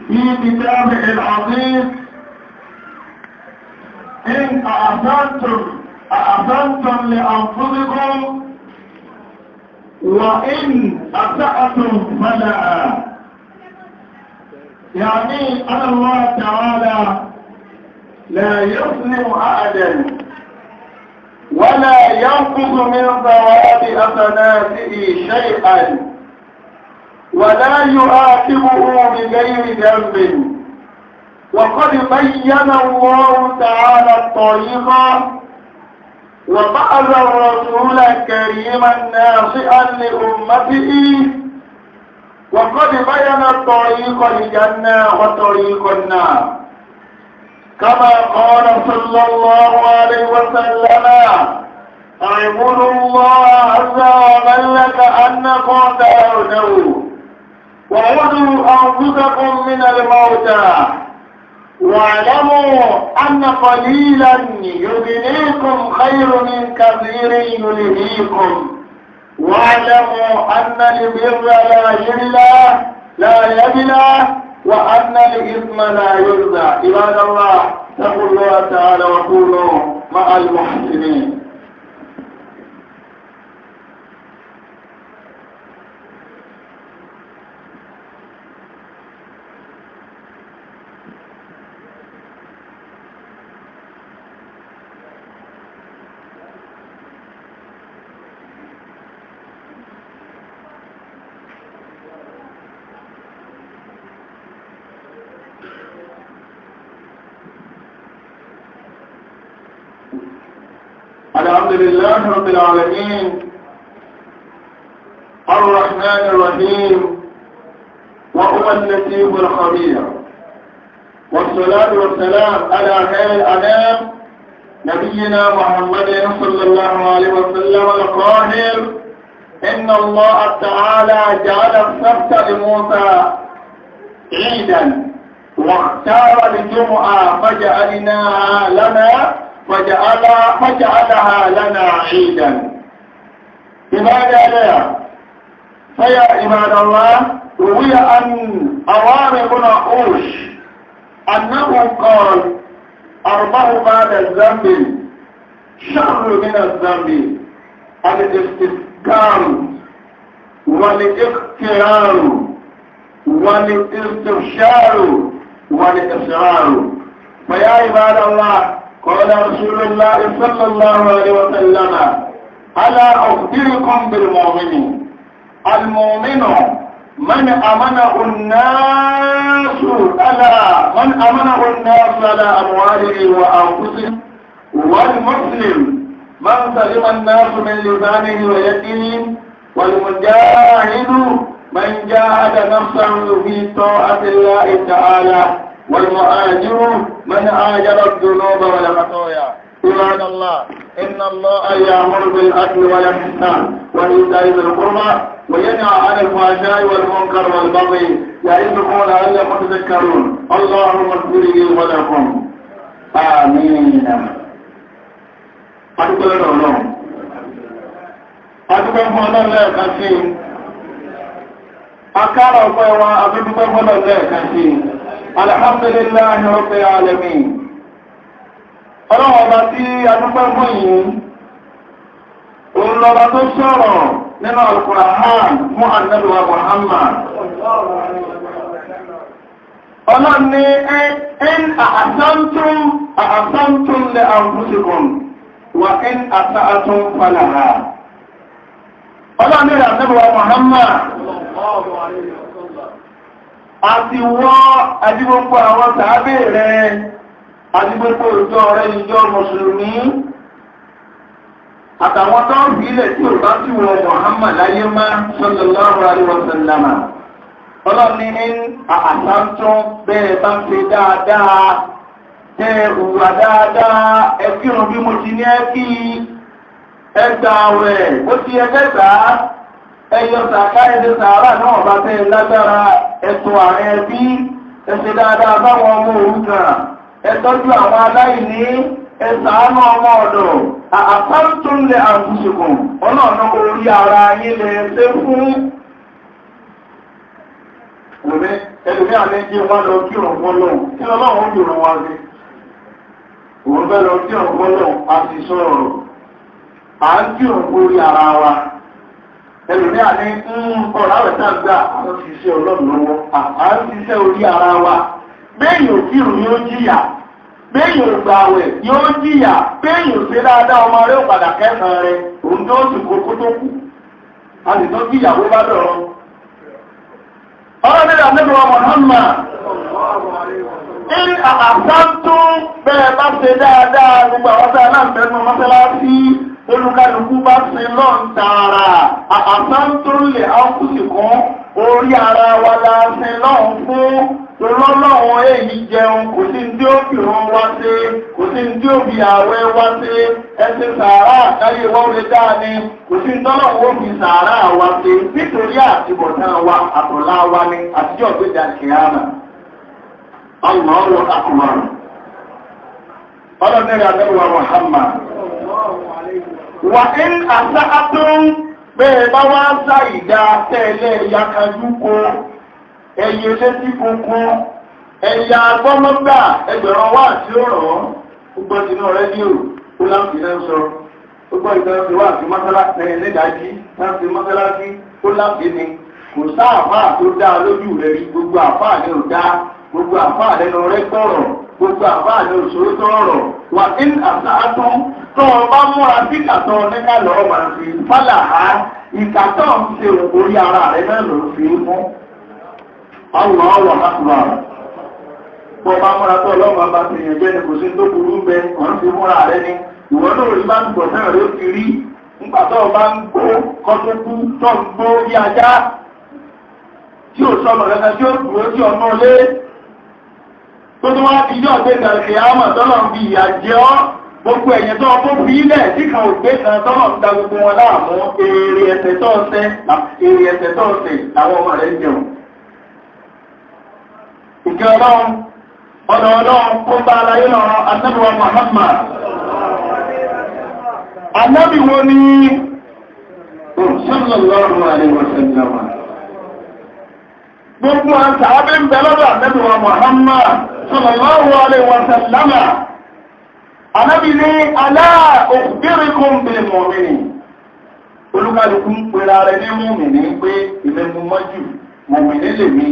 في كتابه العظيم: إن أحسنتم لأنفسكم وإن أسأتم فلها. يعني أن الله تعالى لا يظلم أحدا ولا ينقص من ثواب حسناته شيئا ولا يعاقبه بغير ذنب. وقد بين الله تعالى الطريق وبعث الرسول كريما ناصحا لأمته، وقد بين الطريق الجنة وطريق النار، كما قال صلى الله عليه وسلم: اعبدوا الله عز وجل كأنكم ترونه وعدوا أنفسكم من الموتى واعلموا أن قليلا يغنيكم خير من كثير يلهيكم واعلموا أن البر لا يبلى وأن الإثم لا يرضى. عباد الله، اتقوا الله تعالى وكونوا مع المحسنين. الحمد لله رب العالمين الرحمن الرحيم وهو اللطيف الخبير، والصلاة والسلام على خير الأنام نبينا محمد صلى الله عليه وسلم القائل: إن الله تعالى جعل السبت لموسى عيدا واختار الجمعة فجعلها لنا عيدا. لماذا لا؟ فيا عباد الله، روي عن عوام بن عوش أنه قال: 4 بعد الذنب شر من الذنب: الاستذكار والاقترار والاستبشار والإصرار. فيا عباد الله، قال رسول الله صلى الله عليه وسلم: ألا أخبركم بالمؤمن؟ المؤمن من أمنه الناس على أموالهم وأنفسهم، والمسلم من سلم الناس من لسانه ويده، والمجاهد من جاهد نفسه في طاعة الله تعالى، والمهاجر من هاجر الذنوب والخطايا. عباد الله، إن الله يأمر بالعدل والإحسان وإيتاء ذي القربى وينهى عن الفحشاء والمنكر والبغي يعظكم لعلكم تذكرون. اللهم اغفر لي ولكم. آمين. أدعو الله. أدعو الله لا كثير. أكرم وأدعو الله لا كثير. الحمد لله رب العالمين. Ọlọ́run ọba tí a dúpẹ́ fún yìí, òun lọba tó sọ̀rọ̀ nínú Al-Qur'an fún Ànábì wa Muhammad. Ọlọ́run ní in ahsantum li anfusikum wa in asa'tum falaha. Ọlọ́run ní Ànábì wa Muhammad àti wọ́n àdígbòpọ̀ àwọn sàábé rẹ̀, àdígbòpọ̀ ìjọ rẹ̀, ìjọ mùsùlùmí àtàwọn tó ń fi ilẹ̀ tí ò bá tí wọ́n Muhammad láyé máa sallallahu alaihi wa sallam. Ọlọ́ni ní àṣàntún bẹ́ẹ̀ bá ń fi dáadáa, tẹ́ ìwà dáadáa, ẹkírun bí mo ti ní ẹ́kí, ẹgbà rẹ̀ ó ti ẹgbẹ́gbà, ẹyọ sàká ẹ̀dẹ́ sàárà náà bá tẹ́ lágbára, ẹ̀tọ́ ààrẹ ẹbí, ẹ̀ṣẹ̀ dáadáa báwọn ọmọ òrukàn, ẹ̀tọ́jú àwọn aláìní, ẹ̀sàánú ọmọ ọ̀dọ̀, àṣàntún lẹ ẹlòmí àlẹ́ jẹ́ wọ́n lọ kí òun fọ́lọ́hùn kí lọ́lọ́run ó kìrò wọn sí òun fẹ́ lọ kí òun fọ́lọ́hùn a sì sọ̀rọ̀ à ń kí òun borí ara wa ẹlòmí àlẹ́ ọ̀ráwẹ̀ tá gbà àwọn ṣiṣẹ́ ọlọ́run lọ́wọ́ à ń ṣiṣẹ́ orí ara wa bẹ́ẹ̀yìn òkìrùn yóò jìyà bẹ́ẹ̀yìn ògbàwẹ̀ yóò jìyà bẹ́ẹ̀yìn òṣè dáadáa ọmọ rẹ̀ ó padà kẹsàn rẹ̀ òun tó sì kókó tó kù a sì tó kí ìyàwó bá dọ̀rọ̀ ọlọ́dẹ́dà nínú ọmọ Muhammad ní àṣàtú bẹ́ẹ̀ bá ṣe dáadáa gbogbo àwọn tí aláǹbẹ̀ẹ́nu mọ́sálásí olúkálukú bá ṣe lọ́n tààrà àṣàtú lè ákùsì kan orí ara wa la ṣe lọ́n fún lọ́lọ́wọ́ èyí jẹun kò sí tí ó fi rán wá sí kò sí tí ó fi àwẹ̀ wá sí ẹsẹ̀ sàárà káyé wọ́n lè dáa ni kò sí tọ́lọ́wọ́ fi sàárà wá sí nítorí àtibọ̀tán wa àtọ̀lá wa ni àtijọ́ gbéjà kìíyàmà. Allahu akbar. Ọlọ́dẹ́rẹ́ àdẹ́wà Muhammad. Wà ń àṣà àtún bẹ́ẹ̀ bá wá sá ìdá tẹ́lẹ̀ ìyàkájú kó ẹ̀yẹ létí funfun ẹ̀yà agbọ́mọ́gbà ẹgbẹ̀rún wà tí ó rọ̀ gbogbo sínú rédíò ó láǹfì náà sọ gbogbo ìtọ́jú wà sí mọ́sálásí nídàájí láti mọ́sálásí ó láǹfì ni kò sáàfáà tó dá lójú rẹ̀ rí gbogbo àfáà ní ò dá gbogbo àfáà lẹ́nu rẹ̀ gbọ́rọ̀ gbogbo àfáà ní òṣòro tọ́rọ̀ wà ní àṣàtún tó o bá múra sí ìkàtọ̀ níkàlọ́ ọmọ àti fálàhá ìkàtọ̀ ń ṣe orí ara rẹ̀ náà ló fi mú. Allahu akbar. Bọ́ bá múra tó ọlọ́run bá ti yẹn jẹ́ ní kò sí tó burú bẹ, ọ̀run ti múra rẹ ni. Ìwọ́n náà rí bá ń gbọ̀ náà rí ó ti rí. Nígbà tó o bá ń gbó kọ́tókú tó ń gbó bí ajá. Tí ò sọmọ rẹ̀ tí ó dúró tí ọmọ lé. Tó tó wá fi yọ̀ gbé gàrìkì àmọ̀ tọ́lọ̀ ń fi ìyà jẹ ọ́. Gbogbo ẹ̀yìn tó ọkọ̀ fi ilẹ̀ tí kan ò gbé kan tọ́lọ̀ ń da gbogbo wọn láàmú èrè ẹ̀sẹ̀ tó ọ̀sẹ̀ làwọn ọmọ rẹ̀ jẹun. Ìjọ ọlọ́run, ọ̀dọ̀ ọlọ́run kó bá aláyé lọ́rọ̀ Ànábì wa Muhammad. Ànábì wo ni sallallahu alaihi wasallam. Gbogbo àṣà abẹ́ ń bẹ lọ́dọ̀ Ànábì wa Muhammad sallallahu alaihi wasallam. Ànábì ní alā ukhbirukum bil mu'minin. Olúkálùkù ń pèrà rẹ̀ ní mùmìnì pé ìmẹ́mú mọ́jú, mùmìnì lè mi.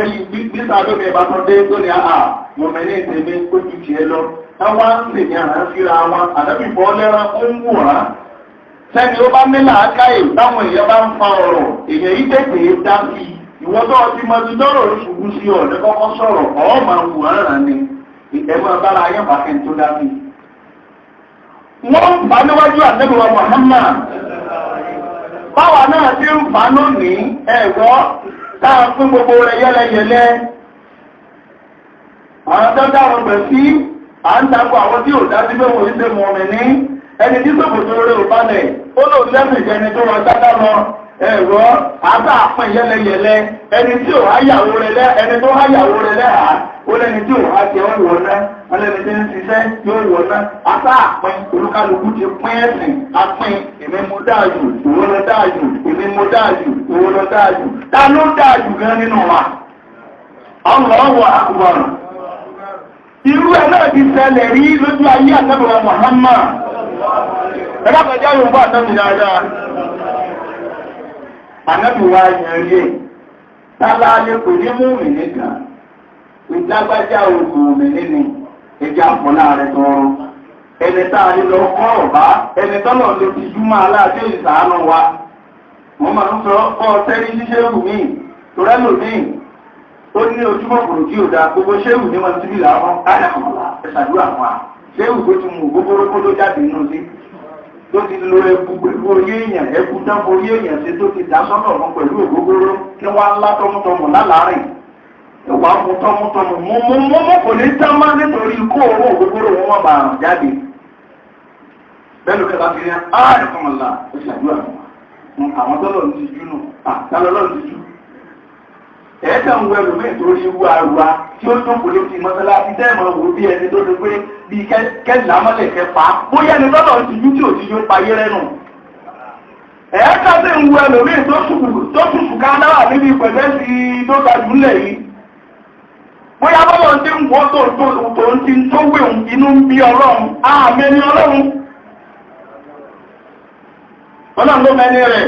Nígbà tó ní ẹbá tán dé tó ní àà mọ̀mẹ́lẹ́ ìtẹ̀mẹ́ ó jù jì ẹ lọ. Táwá ń lè ní àrá síra wọn, àdábìbọ́ lẹ́rán ó ń wò rán. Sẹ́ni ó bá nílà ákáyè táwọn èèyàn bá ń fa ọ̀rọ̀, èèyàn yí tètè dá sí. Ìwọ́n tó ti mọ ti dọ́rọ̀ ṣùgbú sí ọ̀dẹ́ kọ́kọ́ sọ̀rọ̀, ọ̀ máa wù rán ni. Ìtẹ̀mọ́ bára ayé pàkẹ́ tó dá sí. Wọ́n ń fà níwájú Ànábì wa Muhammad. Báwa náà ti ń fà lónìí, ẹ̀gbọ́ táà fún gbogbo rẹ̀ yẹ́lẹ́yẹ̀lẹ́. Àwọn tó dáwọn bẹ̀ sí, à ń takò àwọn tí ò dá sí pé wọ́n ń ṣe mọ̀mí ní ẹni tí sòkòtò rẹ̀ ò balẹ̀, ó lò lẹ́sìn jẹni tó wọ́n dáadáa lọ. Ẹ̀rọ àtà àpọ̀ yẹ́lẹ́yẹ̀lẹ́, ẹni tí ò háyàwó rẹ̀ lẹ́, ẹni tó háyàwó rẹ̀ lẹ́ àá, ó lẹ́ni tí ò há jẹ́ ó wọ̀ náà, ọlẹ́ni tí ń ṣiṣẹ́ yóò wọ̀ náà. Àtà àpín olúkálukú ti pín ẹ̀sìn, apín èmi mo dáàjù, ìwọ lọ dáàjù, èmi mo dáàjù, ìwọ lọ dáàjù. Ta ló dáàjù gan nínú wa? Allahu akbar. Irú ẹ̀ náà ti ṣẹlẹ̀ rí lójú ayé Ànábì wa Muhammad. Ẹgbàkọjá yóò bá àtọ́mì dáadáa. Ànábì wa yẹn rí ẹ̀. Tálá lè pè ní mùmínì kan. Ìdágbájá òmìnir ni ẹja pọ̀lá rẹ̀ tọrọ. Ẹni táà lè lọ kọ́rọ̀ bá ẹni tọ́lọ̀ lè ti jú máa láàájẹ́ ìsàánú wa. Wọ́n máa ń sọ ọ́ tẹ́rí sí ṣéhù mí, torẹ́lò mí, ó ní ojúmọ̀ kòrò tí ò dá gbogbo ṣéhù ní wọn síbí láwọn káyàkọ̀lá ẹ̀sàdúrà fún wa. Ṣéhù tó ti mú gbogbo kó tó jáde nínú sí. Tó ti lo ẹkù pẹ̀lú orí èèyàn, ẹkù tán orí èèyàn sí tó ti dá sọ́nà wọn pẹ̀lú ògógóró kí wọ́n á lá tọmútọmù láláàrin. Ẹwà mú tọmútọmù mú kò ní tán máa nítorí kó owó ògógóró wọn bá àrùn jáde. Bẹ́ẹ̀ni kẹta fi rí ààrẹ̀kọ́mọ̀lá ẹ̀sàdúrà fún wa. Àwọn tọ́lọ̀ ti jú nù, àtàlọ́lọ́ ti jú. Ẹ̀ẹ́kà ń wẹ́rù mẹ́ torí wú àrùwá tí ó tó kò ló ti mọ́sálá ti tẹ́ẹ̀mọ̀ wò bí ẹni tó ti pé bí kẹ́lá mọ́lẹ̀ kẹfà. Bóyá ni tọ́lọ̀ ti jú tí ò ti yóò payé rẹ́nu. ẹ̀ẹ́ká sí ń wo ẹlòmíì tó ṣùkù ká náà níbi pẹ̀lẹ́ sí tó gajù lẹ̀ yìí bóyá bọ́lọ̀ tí ń wọ́n tó ń ti tó wé inú bí ọlọ́run àmì ẹni ọlọ́run ló mẹ́ni rẹ̀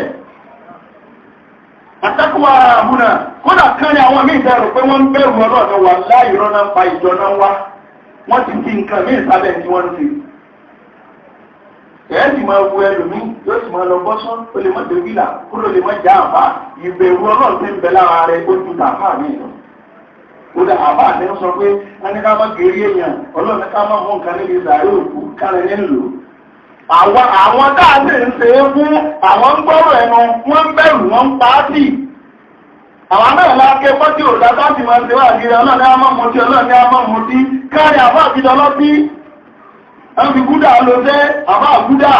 àtẹ́kùwà àbúnà kódà kan ní àwọn míì dẹ̀rù pé wọ́n ń bẹ̀rù ọlọ́run wà láì rọ́nà pa ìjọ náà wá wọ́n ti fi nǹkan míì sábẹ̀ tí wọ́n ti ẹ̀ẹ́ sì máa wo ẹlòmíì yóò sì máa lọ bọ́sán ó lè mọ́ tẹ̀wílà kúrò lè mọ́ já àbá ìbẹ̀rù ọlọ́run tí ń bẹ lára rẹ̀ ó ju tàfà mi lọ. Kódà àbá àti ń sọ pé wọ́n ní ká má gèrè èèyàn ọlọ́run ká má mú nǹkan níbi ìsàárè òkú kárẹ̀ nílò. Àwọn dáadé ń ṣe é fún àwọn ń gbọ́rọ̀ ẹnu wọ́n ń bẹ̀rù wọ́n ń pa á sí. Àwọn náà láké fọ́tí òdá láti máa ṣe wà ní ọlọ́run ní àmọ́mọ́tí ọlọ́run ní àmọ́mọ́tí kárí àbá àbídọ́ lọ́tí. Wọ́n fi gúdà lọ jẹ́ àbá àgúdà.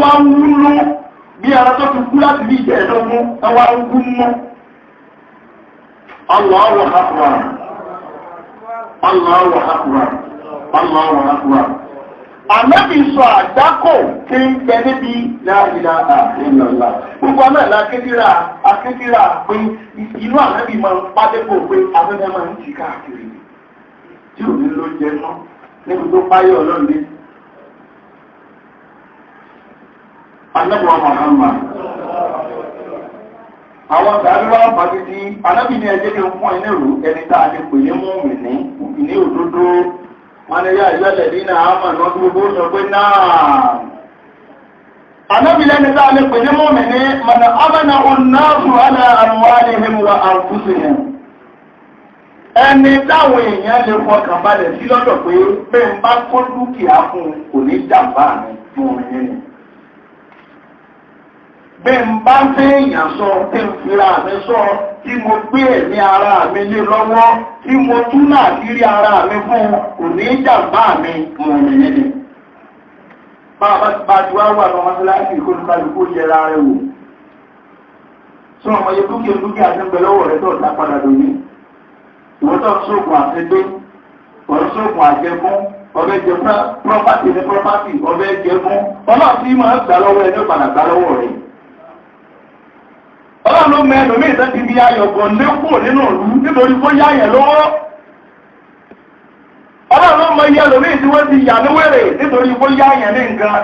Wọ́n ń wúlú bí ara tó ti kú láti bí ìjẹ̀ẹ́dógún. Wọ́n ń wúlú. Allahu Akbar. Allahu Akbar. Allahu Akbar. Ànábì sọ àdákò tí ń bẹ níbi la ilaha illallah. Gbogbo náà akékíra pé inú ànábì máa ń pàdépò pé afẹ́fẹ́ máa ń ti káàkiri. Tí ò ní ló jẹ náà níbi tó páyọ̀ ọlọ́run ní. Ànábì wa Muhammad. Àwọn tàbíwá pàtí tí anábì ní ẹjẹ́ kí ń fún ẹnìrò ẹni tàà lè pè ní mùmínì ní òdodo wọn ni yá ìyọ́lẹ̀ nínú àmà náà tó gbogbo sọ pé náà anábì lẹ́ni tàà lè pè ní mùmínì mọ̀nà amẹ́nà onnáàfù ala amwalihim wa anfusihim ẹni táwọn èèyàn lè fọkàn balẹ̀ sí lọ́dọ̀ pé bẹ́ẹ̀ ń bá kó dúkìá fún kò ní jàmbá mi fún ẹni bẹ́ẹ̀ ń bá fẹ́ èèyàn sọ tí ń fira mi sọ tí mo gbé ẹ̀mí ara mi lé lọ́wọ́ tí mo tún náà kiri ara mi fún kò ní jàmbá mi mọ̀ nìyẹn. Bá ju wá wà lọ́wọ́ síláàsì ìkólúkálukú yẹra rẹ̀ wò. Sọ ọmọ yẹ dúkìá tí ń bẹ lọ́wọ́ rẹ̀ tó dá padà lónìí. Ìwọ́n tó ń sóògùn àtẹgbé, ọ̀rọ̀ sóògùn àjẹgún, ọbẹ̀ jẹ pọ́pátì ní pọ́pátì, ọbẹ̀ jẹgún. Ọlọ́ọ̀tí máa gbà lọ́wọ́ ẹni ó padà gbà lọ́wọ́ rẹ̀. Ọlọ́run ló mẹ́rin mí ìtẹ́ ti bí ayọ̀gọ̀ lékò nínú ìlú nítorí kó yáyẹ̀ lọ́wọ́. Ọlọ́run ló mọ iye lórí tí wọ́n ti yà níwèrè nítorí kó yáyẹ̀ ní nǹkan.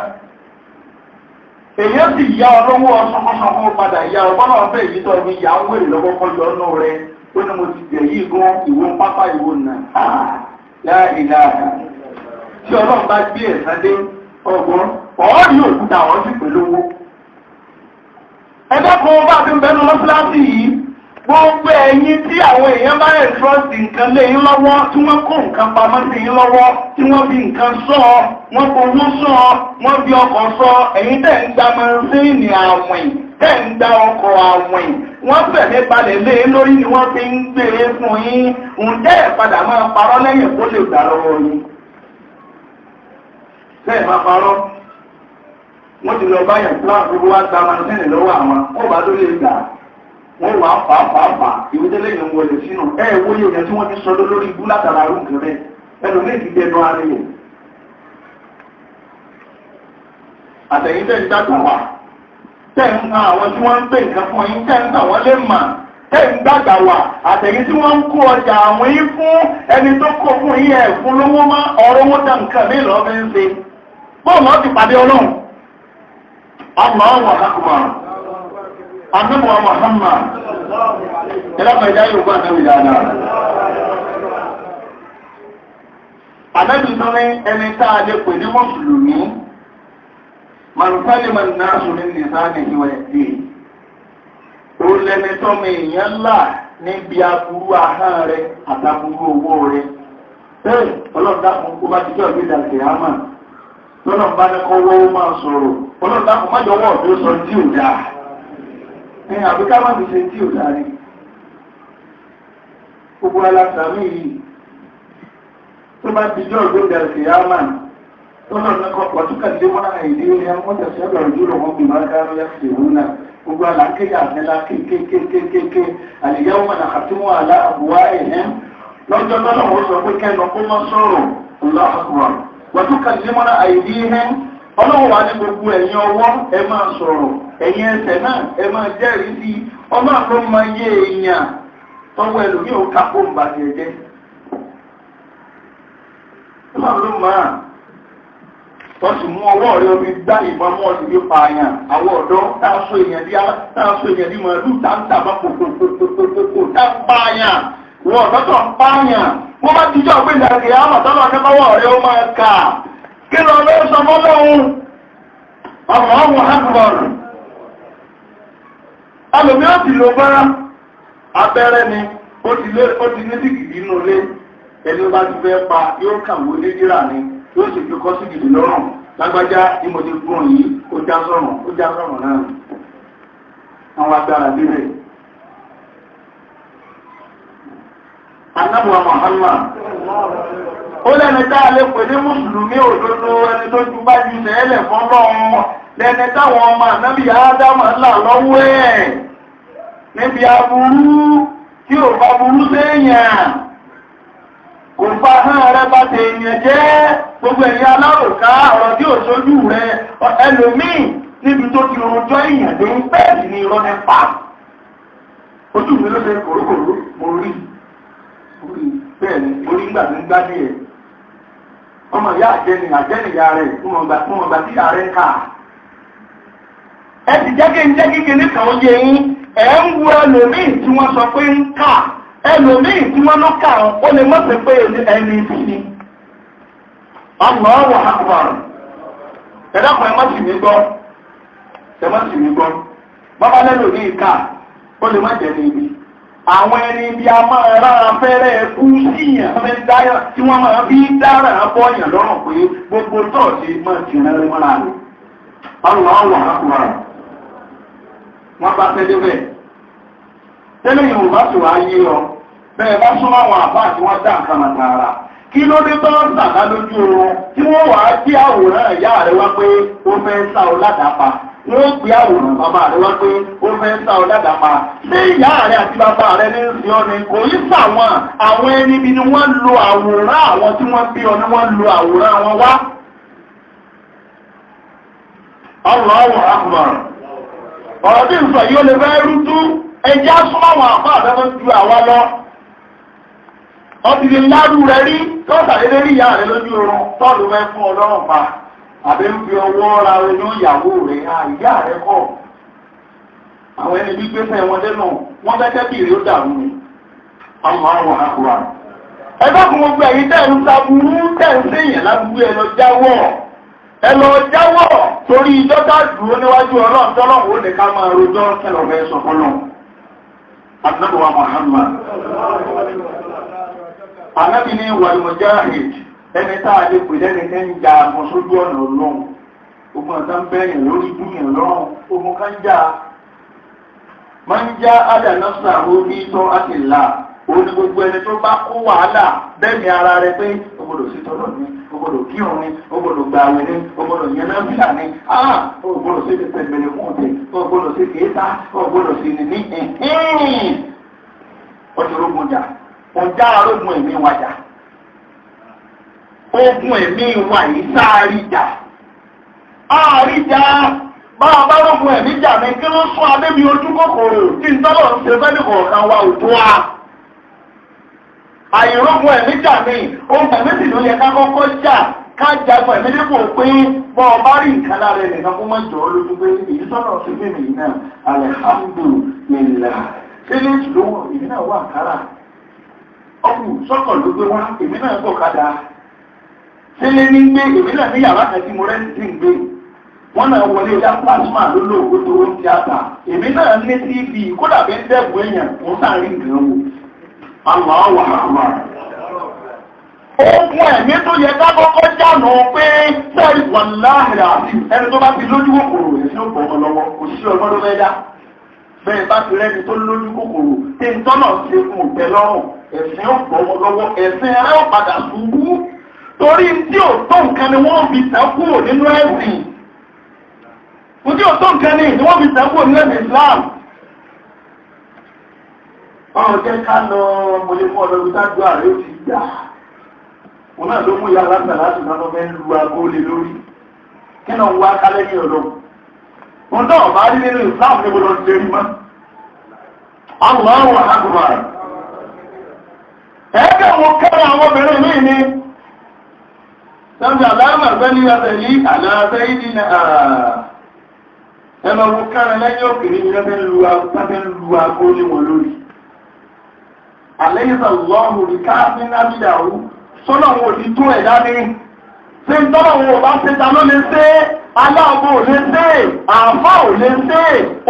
Èyí sì yá ọlọ́wọ́ ọsọ́kọ́sọ́kọ́ padà yá ọgbọ́nà ọ̀fẹ́ èyí tó ní yà ń wèrè lọ́wọ́ kọjọ ọ̀nà rẹ̀ ó ní mo ti jẹ̀ yìí gan ìwọ pápá ìwọ nà. Láìláà tí Ọlọ́run bá gbé ẹ̀sán dé ọgbọ́n ọ̀ọ́rí òkúta àwọn sì pẹ̀lú owó. Ẹgbẹ́ kan bá fi ń bẹnu mọ́síláṣí yìí, gbogbo ẹ̀yin tí àwọn èèyàn bá rẹ̀ trọ́sì nǹkan lé yín lọ́wọ́, tí wọ́n kó nǹkan pamọ́ sí yín lọ́wọ́, tí wọ́n fi nǹkan sọ, wọ́n fowó sọ, wọ́n fi ọkọ̀ sọ, ẹ̀yin tẹ̀ ń gba mọ́síìnì àwìn, tẹ̀ ń gba ọkọ̀ àwìn, wọ́n fẹ̀mí balẹ̀ lé lórí ni wọ́n fi ń gbé e fún yín, ǹjẹ́ ẹ̀ padà máa parọ́ lẹ́yìn kó lè gbà lọ́wọ́ yín. Bẹ́ẹ̀ máa parọ́. Wọ́n ti lọ báyàn plan gbogbo wá gba manzini lọ́wọ́ àwọn kó bá tó lè gbà wọ́n wà fàáfàá ìwédélé yìí ń wọlé sínú wóyé ìyẹn tí wọ́n ti sọ lórí ibú látara arú nǹkan rẹ̀ ẹnu ní ìdíje ẹnu ara yẹn. Àtẹ̀yìn tẹ̀ ń dàgbà wá tẹ̀ ń kan àwọn tí wọ́n ń pè nǹkan fún yín tẹ̀ ń kà wọ́n lè mà tẹ̀ ń dàgbà wá àtẹ̀yìn tí wọ́n ń kó ọjà àwọn yín fún ẹni tó kó fún yín ẹ̀ fún lówó má ọ̀rọ̀ wọn dá nǹkan mí lọ́ọ́ fi ń ṣe bóun náà ti pàdé Ọlọ́run. Allahu Akbar. Ànábì wa Muhammad. Ẹlọ́pàá ìdá yóò bá ànábì dáadáa. Ànábì tó ní ẹni táa lè pè ní Mùsùlùmí. Màrùfálì mà náà sùn ní nìsáàdì ìwà ẹ̀dẹ́. Ó lẹ́ni tó mi èèyàn là níbi aburú ahọ́n rẹ̀ àtàbúrú owó rẹ̀. Bẹ́ẹ̀ ọlọ́dàkùn kó bá ti jẹ́ ọ̀gbẹ́dà kìámà. Lọ́nà bá ní kọ́ wọ́wọ́ máa sọ̀rọ̀. Ọlọ́dàkùn má jọwọ́ ọ̀dọ́ sọ tí ò dáa. Àbíká má fi ṣe tí ò dáa rí. Gbogbo alásàmì yìí tó bá ti jẹ́ ọ̀gbẹ́dà kìámà. Lọ́nà wàtúkà lé wọn àìdí ní àwọn tẹ̀sí ọ̀dọ̀ ìjúlọ̀ wọn bí máa dáró yá sí ìrún náà. Gbogbo alákéyà àmẹ́lá kékékékékéké àlìyáwó mọ̀nà àtúnwò àlá àbúwá ẹ̀hẹ́m. Lọ́jọ́ lọ́nà wọ́n sọ pé kẹ́nu kó mọ́ sọ̀rọ̀ Allahu Akbar. Wàtúkà lé wọn àìdí ẹ̀hẹ́m. ọlọ́run wà ní gbogbo ẹ̀yin ọwọ́ ẹ máa sọ̀rọ̀, ẹ̀yin ẹsẹ̀ náà ẹ máa jẹ́rìí sí ọlọ́run ló máa yé èèyàn tọ́wọ́ ẹlòmíì ò ká kó ń ba ti ẹ̀jẹ̀. ọlọ́run ló máa tọ́sí mú ọwọ́ rẹ̀ omi gbá ìbọn mọ́ ọdún yóò pa àyàn àwọn ọ̀dọ́ táàsọ èèyàn dí màálù táǹtà bá pòpòpòpòpò táǹpá àyàn wọ́n ọ̀dọ́ tó ń pa àyàn wọ́n bá ti jọ pé ìdàgbé àmọ̀tọ́lọ́ akẹ́kọ̀ọ́ rẹ̀ ó máa kà kí lọ lọ sọ fọ́lọ́hun ọmọ ọmọ hàkùbọ̀rù alòmí ó ti lò bá abẹ́rẹ́ ni ó ti ní sí gidi inú ilé ẹni ó bá ti fẹ́ pa yóò kàwé ní dírà ni yóò sì fi kọ́ sí gidi lọ́rùn lágbájá ní mo ti gún yìí ó já sọ̀rọ̀ náà àwọn agbára débẹ̀. Ànábì Muhammad ó lẹ́ni tá a lè pè ní mùsùlùmí òdodo ẹni tó ju bá ju sẹ́ẹ̀lẹ̀ fọ́lọ́run lẹ́ni táwọn ọmọ ànábì Ádámù ńlá lọ́wọ́ ẹ̀ níbi aburú tí ò bá burú séèyàn kò fa hàn rẹ bá ti èèyàn jẹ́ gbogbo ẹ̀yìn aláròká ọ̀rọ̀ tí ò sójú rẹ ẹlòmíì níbi tó ti rojọ́ èèyàn dé ń pẹ́ẹ̀lì ní irọ́ nípa ojú mi ló ṣe kòrókòró mo rí bẹ́ẹ̀ ni orí ń gbà ní gbádìí ẹ̀ ọmọ ìyá àjẹ́nìyà rẹ̀ fún ọgbà tí ìyá rẹ̀ ń kà ẹ ti jẹ́ kékeré kan ó yẹ yín ẹ̀ ń wo ẹlòmíì tí wọ́n sọ pé ń kà ẹlòmíì tí wọ́n ló kà ó lè mọ̀ sí pé ẹni ìsìn Allahu Akbar ẹ̀dàkùn ẹ̀ má sì mí gbọ́ bàbá lẹ́nu ní ìka ó lè má jẹ́ ní ibi àwọn ẹni ibi a máa rárá fẹ́rẹ́ kú síyàn tí wọ́n máa bí dára bọ́yàn lọ́rùn pé gbogbo tọ́ọ̀sí máa ti rẹ̀ mọ́ra rẹ̀ Allahu Akbar wọ́n bá tẹ́lẹ̀ bẹ́ẹ̀ tẹ́lẹ̀ yìí bá tó ayé ọ bẹ́ẹ̀ bá súnmọ́ àwọn àbá tí wọ́n dá nǹkan màtàrà kí ló dé tọ́ sàdá lójú oorun tí wọ́n wàá gbé àwòrán ìyá rẹ̀ wá pé ó fẹ́ sá ọ ládàápa wọ́n gbé àwòrán bàbá rẹ̀ wá pé ó fẹ́ sá ọ ládàápa ṣé ìyá rẹ̀ àti bàbá rẹ̀ ní ìsìn ọ ni kò yí sàwọn àwọn ẹni bí ni wọ́n lo àwòrán àwọn tí wọ́n bí ọ ni wọ́n lo àwòrán wọn wá. Allahu Akbar ọ̀rọ̀ tí ń sọ yìí ó lè fẹ́ rútú ẹjá súnmọ́ àwọn àpá àtẹ́fẹ́ ju àwa lọ ọdún lárú rẹ̀ rí tó sàdédé rí ìyá rẹ̀ lójú oorun tọ́lù fẹ́ fún ọlọ́run pa àbí ń fi ọwọ́ ra oyún ìyàwó rẹ̀ ìyá rẹ̀ kọ́ àwọn ẹni bí gbé fẹ́ wọn dẹ́nu wọ́n fẹ́ bìrì ó dàrú ni Allahu Akbar ẹgbẹ́ fún gbogbo ẹ̀yìn tẹ́ ń saburú tẹ́ ń séyàn lábúgbé ẹ lọ jáwọ́ torí ìjọ́ta dúró níwájú ọlọ́run tọ́lọ́run ó lè ká máa rojọ́ kẹlọ̀ fẹ́ sọ fọ́lọ́run Ànábì wa Muhammad Ànábì ní wal-mujahid ẹni táà lè pè lẹ́ni tẹ́ ń ja àmọ́ sójú ọ̀nà ọlọ́run ogun ọ̀tá ń bẹ́yìn lórí dúnyàn lọ́rùn ogun kan já máa ń já adànásà orí tọ́ àti là òní gbogbo ẹni tó bá kó wàhálà bẹ́ẹ̀ni ara rẹ pé o gbọ́dọ̀ sí tọ́lọ̀ ní o gbọ́dọ̀ kírun ní o gbọ́dọ̀ gbààwẹ̀ ní o gbọ́dọ̀ yẹn náà fìlà ní o gbọ́dọ̀ sí pẹ̀lẹ́pẹ̀lẹ́ fún ọ̀tẹ̀ o gbọ́dọ̀ sí kéésà o gbọ́dọ̀ sí ní ọjọ́ ogun jà ọjà arógun ẹ̀mí wájà ogun ẹ̀mí wà yìí sáàrí jà àríjà báwa bá rógun ẹ̀mí jà ní kí ló sún adébí ojú kòkòrò tí ń tọ́lọ̀ ń ṣe fẹ́ nìkọ̀ọ̀kan wa ò tó wa àìrógun ẹ̀mí jà ní ohun ẹ̀mí sì ló yẹ ká kọ́kọ́ jà ká jagun ẹ̀mí dípò pé bọ́ ọ bá rí nǹkan lára ẹ̀ nìkan kó má jọ ọ́ lójú pé èyí sọ́nà sí mímì náà alhamdulillah kílé ìṣòwò èmi náà wà kára ọkùn sọ́kọ̀ ló gbé wá èmi náà bọ̀ kádà sílé ní gbé èmi náà ní yàrá kan tí mo rẹ́ ti ń gbé wọ́n náà wọlé ilé plasma ló lò ó tó ń tíátà èmi náà ní tv kódà bí ń dẹ́kun èèyàn mo sáà rí nǹkan wò Allahu Akbar ogun ẹ̀mí tó yẹ ká kọ́kọ́ jànà pé sẹ́ẹ̀rì wàláhì àti ẹni tó bá ti lójú kòkòrò ẹ̀ sí ó bọ̀ ọ́ lọ́wọ́ kò sí ọgbọ́n tó fẹ́ dá bẹ́ẹ̀ bá ti rẹ́ni tó lójú kòkòrò tí ń tọ́nà ṣe fún òtẹ́ lọ́rùn ẹ̀sìn ó bọ̀ ọ́ lọ́wọ́ ẹ̀sìn ẹ̀rẹ́ ó padà ṣubú torí tí ò tó nǹkan ni wọ́n fi tẹ́ kúrò nínú ẹ̀sìn tí ò tó nǹkan ni wọ́n fi tẹ́ kúrò nínú ẹ̀sìn Islam ọ̀rọ̀ jẹ́ ká lọ mọ̀lé fún ọlọ́run tájú ààrẹ ó ti gbà wọn náà ló mú ìyá aláta láti náà fẹ́ lu agóòlè lórí kí náà wá kálẹ̀ ní ọ̀dọ́ wọn náà bá rí nínú Islam ní gbọdọ̀ ṣe rí mọ́ Allahu Akbar ẹ̀ẹ́dẹ̀ wọn kẹ́rọ àwọn obìnrin míì ní sọ́jà aláàmàgbẹ́ni àtẹ̀yí àlàáfẹ́ ìdínà ẹmọ wọn kẹ́rọ lẹ́yìn òkèrè ní ẹgbẹ́ lu agbó ní wọn lórí àlẹ́yìn sàlọ́ọ̀hùn rí káàfin nábìyàwó sọ́nà wọn ò ti tó ẹ̀dá ní ṣe ń tọ́nà wọn ò bá ṣe ta ló lè ṣe aláàbò ò lè ṣe àfá ò lè ṣe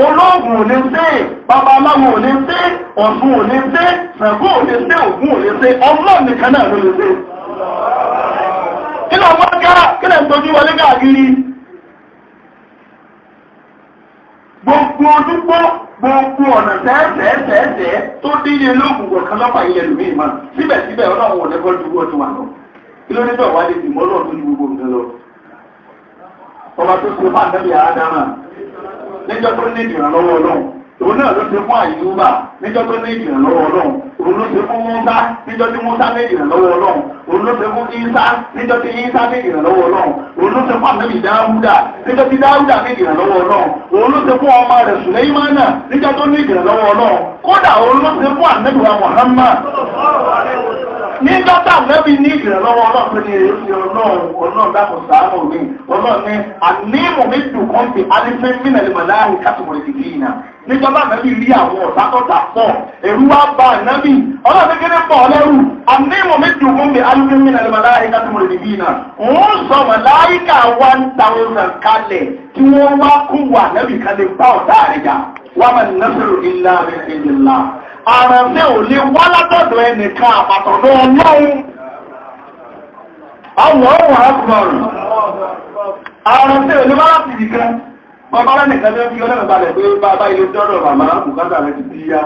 olóògùn ò lè ṣe babaláwo ò lè ṣe ọ̀ṣun ò lè ṣe ṣàngó ò lè ṣe ògún ò lè ṣe ọlọ́run nìkan náà ló lè ṣe. kí ló wọ́n ká kí lè tọ́jú wọlé káàkiri gbogbo ojúgbó gbogbo ọ̀nà tẹ́ẹ̀tẹ́ẹ̀tẹ́ẹ̀ tó díje lóògùn kọ̀ọ̀kan lọ́pàá ilẹ̀ lómi ìmọ̀ síbẹ̀síbẹ̀ ọlọ́run ò lẹ́kọ́ ju ọdún wa lọ kí ló ní bẹ́ẹ̀ wá lè dì mọ́ lọ́ọ̀ tó ní gbogbo nǹkan lọ. ọba tó ṣe fún àtẹ́bí àádámà níjọ́ tó ní ìrànlọ́wọ́ ọlọ́run òun náà ló ṣe fún àyùbá níjọ́ tó ní ìrànlọ́wọ́ ọlọ́run òun ló ṣe fún Mùsá níjọ́ tí Mùsá ní ìrànlọ́wọ́ ọlọ́run òun ló ṣe fún Ìsá níjọ́ tí Ìsá ní ìrànlọ́wọ́ ọlọ́run òun ló ṣe fún àtẹ́bí Dáúdà níjọ́ tí Dáúdà ní ìrànlọ́wọ́ ọlọ́run òun ló ṣe fún ọmọ rẹ̀ Sùlẹ́ímánà níjọ́ tó ní ìrànlọ́wọ́ ọlọ́run kódà òun ló ṣe fún ànábì wa Muhammad nígbà tá ànábì ní ìrànlọ́wọ́ ọlọ́run ní èsì ọlọ́run dákọ̀ sáánù mi ọlọ́run ní ànímọ̀ mi dùn kàn fi alifẹ́ mínàlì màláhì kásìmọ̀lì kìkì yìí náà nígbà tá ànábì rí àwọn ọ̀tátọ́ta pọ̀ ẹ̀rú wá bá ànábì ọlọ́run kékeré pọ̀ lẹ́rù ànímọ̀ mi dùn kàn fi alifẹ́ mínàlì màláhì kásìmọ̀lì kìkì yìí náà òun sọ màláhìkà 1000 kalẹ̀ tí wọ́n wá kún wà ànábì kalẹ̀ bá ọ̀tá àrẹ̀jà wàá àrẹ̀fẹ́ ò lè wá látọ̀dọ̀ ẹnìkan àpàtọ̀dọ̀ ọlọ́run àwọn ọ̀rọ̀ àkùnrin àrẹ̀fẹ́ ò lè wá láti ìdíkan bàbá lẹ́nìkan tó fi ọlọ́run balẹ̀ pé bàbá ilé tọ́rọ̀ bàbá bùkátà rẹ̀ ti bí ya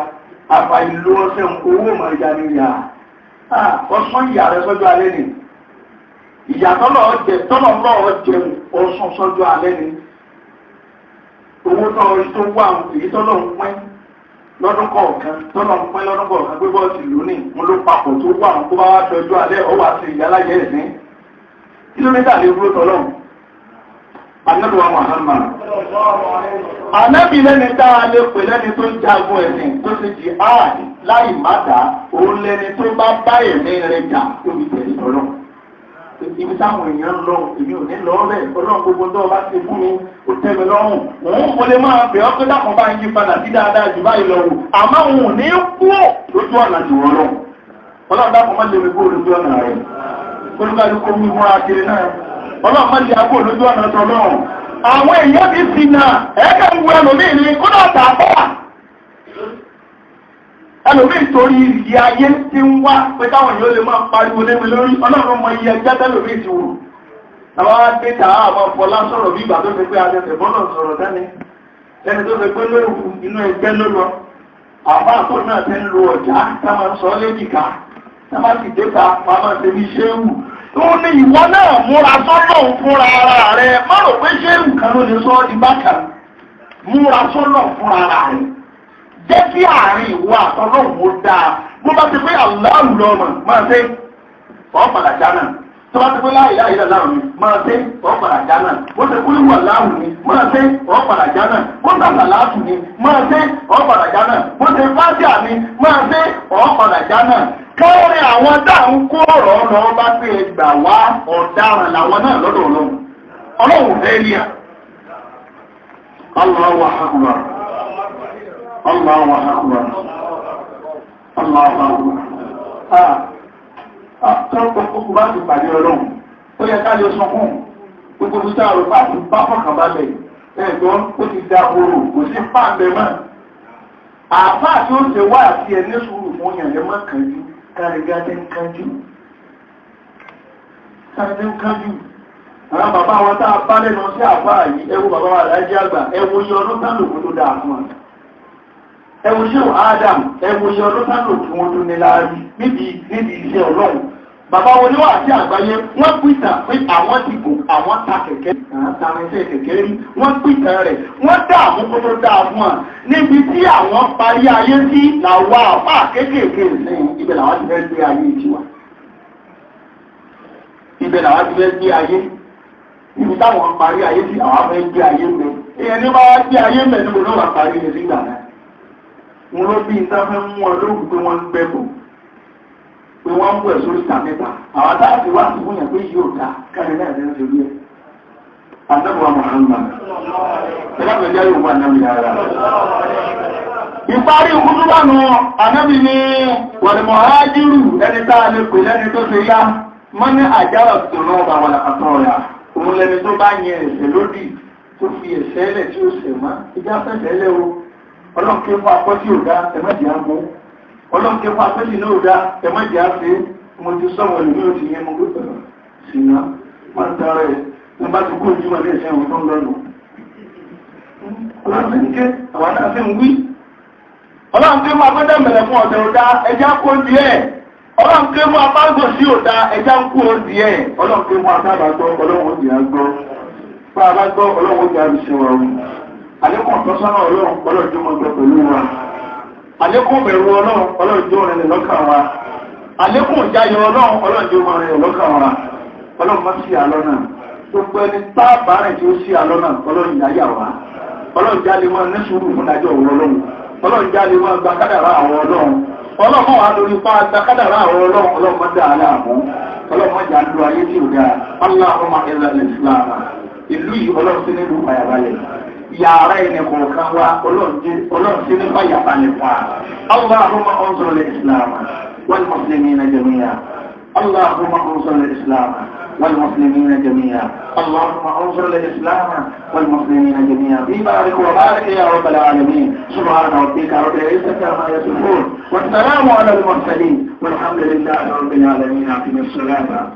àfà ìlú ọ̀sẹ̀ owó mọ̀ ìjà ní ìyá ọ̀sán ìyá rẹ̀ sọ́jọ́ alẹ́ ni ìyá tọ́lọ̀ jẹun ọ̀sán sọ́jọ́ alẹ́ ni owó tó wà èyí tọ́lọ̀ ń pín lọ́dún kọ̀ọ̀kan tọ́lọ̀ ń pín lọ́dún kọ̀ọ̀kan pé bọ́ọ̀sì lónìí mo ló papọ̀ tó wà ń kó bá wá tọ́jú alẹ́ ọ wà sí ìyáláyé ẹ̀sìn kílómítà lè dúró tọ́lọ̀ anábìwá Muhammad anábì lẹ́ni tá a lè pè lẹ́ni tó ń jagun ẹ̀sìn tó ti di áàdì láì má dá òun lẹ́ni tó bá bá ẹ̀mí rẹ̀ jà tóbi tẹ̀lé tọ́lọ̀ ibi táwọn èèyàn lọ èmi ò ní lọ rẹ̀ ọlọ́run gbogbo tó bá ti fún mi ó tẹ́ mi lọ́rùn òun mo lè máa bẹ̀ ọ́ pé dákan bá ń yí padà sí dáadáa jù báyìí lọ wò àmọ́ òun ò ní kú lójú ọ̀nà jù wọ́n lọ ọlọ́run dákan má lè mi kó lójú ọ̀nà rẹ̀ olúkálukú mi múra kiri náà ọlọ́run má lè akó lójú ọ̀nà tó lọ́rùn àwọn èèyàn ti fi nà ẹ̀ẹ́kẹ́ ń wu ẹlòmíì ní kódà tààbọ̀ ẹlòmíì torí ìyí ayé tí ń wá pé táwọn èèyàn lè máa pariwo lé mi lórí ọlọ́run mọ iye ẹjẹ́ tẹ́lòmíì ti wù àwọn adéta àwọn fọlá sọ̀rọ̀ bí ìgbà tó fi pé adẹ́sẹ̀ bọ́lọ̀ sọ̀rọ̀ tẹ́ni lẹ́ni tó fi pé lórí inú ẹgbẹ́ ló lọ àwọn àpò náà tẹ́ ń lo ọ̀já táwọn sọ léjìká táwọn sì déta máa ṣe bí ṣéwù tó ní ìwọ náà múra sọ́nà fúnra ara rẹ̀ má rò pé ṣéwù kan ló lè sọ di bákan múra sọ́nà fúnra ara rẹ̀ jẹ́ kí àárín ìwọ àtọ́lọ́hùn ó dáa bó bá ti pé Allahu lọ́mọ máa ṣe ọ̀pàdà jánà tó bá ti pé la ilaha illallah ni máa ṣe ọ̀pàdà jánà bó ṣe kúrú wà láhùn ni máa ṣe ọ̀pàdà jánà bó ṣe àlàáfù ni máa ṣe ọ̀pàdà jánà bó ṣe fásíà ni máa ṣe ọ̀pàdà jánà kẹ́rin àwọn dáhùn kó ọ̀rọ̀ lọ bá pé ẹgbà wá ọ̀daràn làwọn náà lọ́dọ̀ ọlọ́run fẹ́ rí à Allahu akbar Allahu akbar Allahu akbar tọ́pọ̀ bá ti pàdé ọlọ́run ó yẹ ká lè sọ fún gbogbo títà rẹ̀ bá ti bá fọ̀kàn balẹ̀ ẹ̀gbọ́n ó ti da orò kò sí pàǹdẹ̀ mọ́ àfáà tí ó ṣe wá àti ẹni sùúrù fún yàn lẹ́mọ́ kànjú kárígádé ń kánjú àwọn bàbá wọn tá a bá lẹ́nu sí àfáà yìí ẹwọ bàbá wa lájẹ́ àgbà ẹwọ iye ọdún tánlòkú tó dáa fún wọn ẹwọ ṣéwò Adam ẹwọ iye ọdún tánlòkú wọn tó ní láàrí níbi iṣẹ́ ọlọ́run bàbá wọn ní wà sí àgbáyé wọ́n pìtà pé àwọn ti gùn àwọn ta kẹ̀kẹ́ àtàrẹsẹ̀ kẹ̀kẹ́ rí wọ́n pìtà rẹ̀ wọ́n dá àmúkó tó dáa fún wọn níbi tí àwọn parí ayé sí làwọn àpá kéékèèké lẹ́yìn ibẹ̀ làwọn ti fẹ́ gbé ayé tiwa ibẹ̀ làwọn ti fẹ́ gbé ayé ibi táwọn parí ayé sí àwọn afẹ́ gbé ayé mẹ́ èèyàn ní bá wá gbé ayé mẹ́ níbo ló wà parí rẹ̀ nígbà náà wọn ló bí nǹkan fẹ́ mú ọ lóògùn pé wọ́n ń gbẹ́bù pé wọ́n ń bú ẹ̀ sórí ìta mẹ́ta àwọn táàbí wá sí fún yàn pé yóò dá káyọ̀ náà lẹ́nu lórí ẹ̀ àdébùwà Muhammad ẹlẹ́gbẹ̀jẹ́ yóò wà náà yára ìparí ìkútúbánu ànábì ní wàlùmọ̀hájírù ẹni tá a lè pè lẹ́ni tó ṣe yá mọ́ ní àjárà tòun ọba wà lápapọ̀ ọ̀yà òun lẹni tó bá yẹ ẹ̀ṣẹ̀ lódì tó fi ẹ̀ṣẹ̀ ẹlẹ̀ tí ó ṣẹ̀ mọ́ ìjà fẹ́ṣẹ̀ ẹlẹ́ o ọlọ́nkẹ́ fún apọ́tí ò dá ẹ̀mẹ́jì á mú ọlọ́nkẹ́ fún apọ́tí náà ò dá ẹ̀mẹ́jì á fi mo ti sọ̀rọ̀ ìlú yóò ti yẹ mo gbé pẹ̀lú sínú máa ń tara ẹ̀ mo bá ti kó ojúmọ̀ ní ẹ̀ṣẹ̀ ìwọ̀n tó ń lọ́nu ọlọ́nkẹ́ fún apọ́tẹ́ mẹ̀rẹ̀ fún ọ̀tẹ̀ ò dá ẹjá kó díẹ̀ ọlọ́nkẹ́ mú apágbò sí òdá ẹjá ń kú òdì ẹ̀ ọlọ́nkẹ́ mú atábàgbọ́ ọlọ́run òdì àgbọ́ bá a bá gbọ́ ọlọ́run òdì àbìṣẹ́ wa rú àlékún tọ́sánà ọlọ́run ọlọ́jọ́ mọ́ gbọ́ pẹ̀lú wa àlékún bẹ̀rù ọlọ́jọ́ rẹ̀ lọ́kàn wa àlékún ìjáyọ ọlọ́jọ́ mọ́ rẹ̀ lọ́kàn wa ọlọ́run má sí àlọ́nà gbogbo ẹni táàbà rẹ̀ tí ó sí àlọ́nà ọlọ́run ìyáyà wa ọlọ́run jáde mọ́ ní sùúrù fún ìdájọ́ ọlọ́run jáde mọ́ gba kádàrá àwọn ọlọ́run wà lórí pa àgbàkádàrá àwọn ọlọ́run mọ́dá aláàmú ọlọ́run mọ́jà ń lo ayé tí ò dáa Allahumma izal Islam ìlú yìí ọlọ́run sí nílùú fàyàbalẹ̀ yàrá ẹni kọ̀ọ̀kan wá ọlọ́run sí ní fàyàbalẹ̀ fún wa Allahumma unsur al-Islam wal muslimina jami'an Allahumma unsur al-Islam wal muslimina jami'an Allahumma unsur al-Islam wal muslimina jami'an بارك وبارك يا رب العالمين سبحان ربك رب العزة عما يصفون والسلام على المرسلين والحمد لله رب العالمين. أقم الصلاة